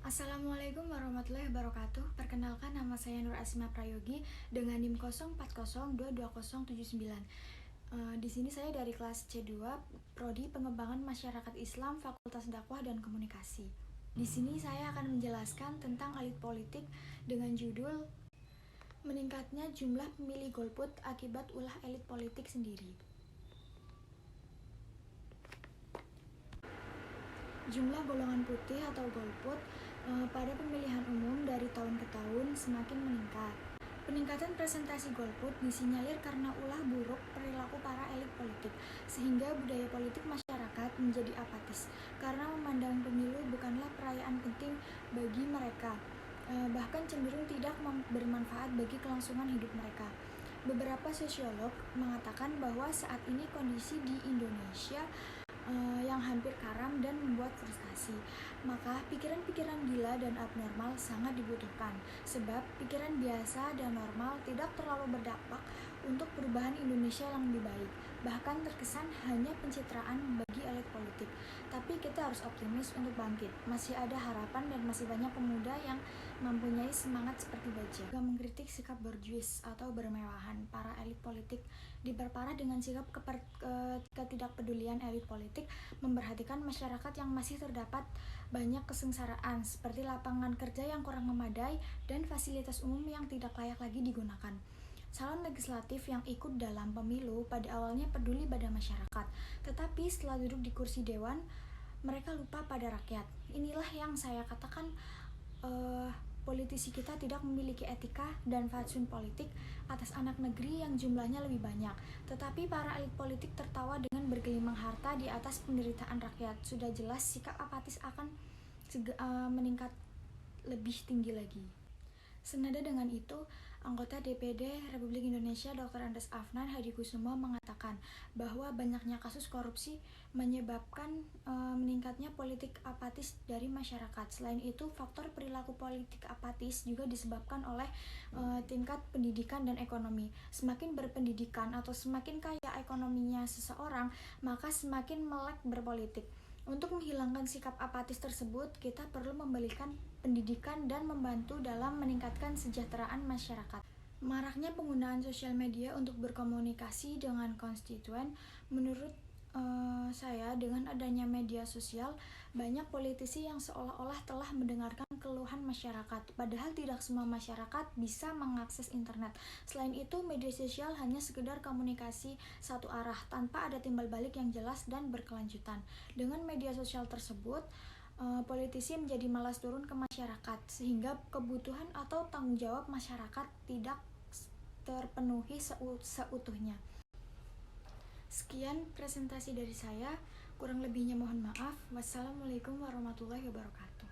Assalamualaikum warahmatullahi wabarakatuh. Perkenalkan, nama saya Nur Asma Prayogi dengan NIM 04022079. Di sini saya dari kelas C2 Prodi Pengembangan Masyarakat Islam Fakultas Dakwah dan Komunikasi. Di sini saya akan menjelaskan tentang elit politik dengan judul meningkatnya jumlah pemilih golput akibat ulah elit politik sendiri. Jumlah golongan putih atau golput pada pemilihan umum dari tahun ke tahun semakin meningkat. Peningkatan presentasi golput disinyalir karena ulah buruk perilaku para elit politik, sehingga budaya politik masyarakat menjadi apatis karena memandang pemilu bukanlah perayaan penting bagi mereka, bahkan cenderung tidak bermanfaat bagi kelangsungan hidup mereka. Beberapa sosiolog mengatakan bahwa saat ini kondisi di Indonesia yang hampir karam dan membuat frustasi. Maka pikiran-pikiran gila dan abnormal sangat dibutuhkan, sebab pikiran biasa dan normal tidak terlalu berdampak untuk perubahan Indonesia yang lebih baik. Bahkan terkesan hanya pencitraan bagi elit politik. Tapi kita harus optimis untuk bangkit. Masih ada harapan dan masih banyak pemuda yang mempunyai semangat seperti baja. Juga mengkritik sikap borjuis atau bermewahan para elit politik, diperparah dengan sikap ketidakpedulian elit politik memperhatikan masyarakat yang masih terdapat banyak kesengsaraan seperti lapangan kerja yang kurang memadai dan fasilitas umum yang tidak layak lagi digunakan. Calon legislatif yang ikut dalam pemilu pada awalnya peduli pada masyarakat, tetapi setelah duduk di kursi dewan, mereka lupa pada rakyat. Inilah yang saya katakan politisi kita tidak memiliki etika dan fatsun politik atas anak negeri yang jumlahnya lebih banyak. Tetapi para elit politik tertawa dengan bergelimang harta di atas penderitaan rakyat. Sudah jelas sikap apatis akan meningkat lebih tinggi lagi. Senada dengan itu, anggota DPD Republik Indonesia Dr. Andes Afnan Hadikusumo mengatakan bahwa banyaknya kasus korupsi menyebabkan meningkatnya politik apatis dari masyarakat. Selain itu, faktor perilaku politik apatis juga disebabkan oleh tingkat pendidikan dan ekonomi. Semakin berpendidikan atau semakin kaya ekonominya seseorang, maka semakin melek berpolitik. Untuk menghilangkan sikap apatis tersebut, kita perlu memberikan pendidikan dan membantu dalam meningkatkan kesejahteraan masyarakat. Maraknya penggunaan sosial media untuk berkomunikasi dengan konstituen, menurut saya dengan adanya media sosial, banyak politisi yang seolah-olah telah mendengarkan keluhan masyarakat, padahal tidak semua masyarakat bisa mengakses internet. Selain itu, media sosial hanya sekedar komunikasi satu arah tanpa ada timbal balik yang jelas dan berkelanjutan. Dengan media sosial tersebut, politisi menjadi malas turun ke masyarakat, sehingga kebutuhan atau tanggung jawab masyarakat tidak terpenuhi seutuhnya. Sekian presentasi dari saya, kurang lebihnya mohon maaf. Wassalamualaikum warahmatullahi wabarakatuh.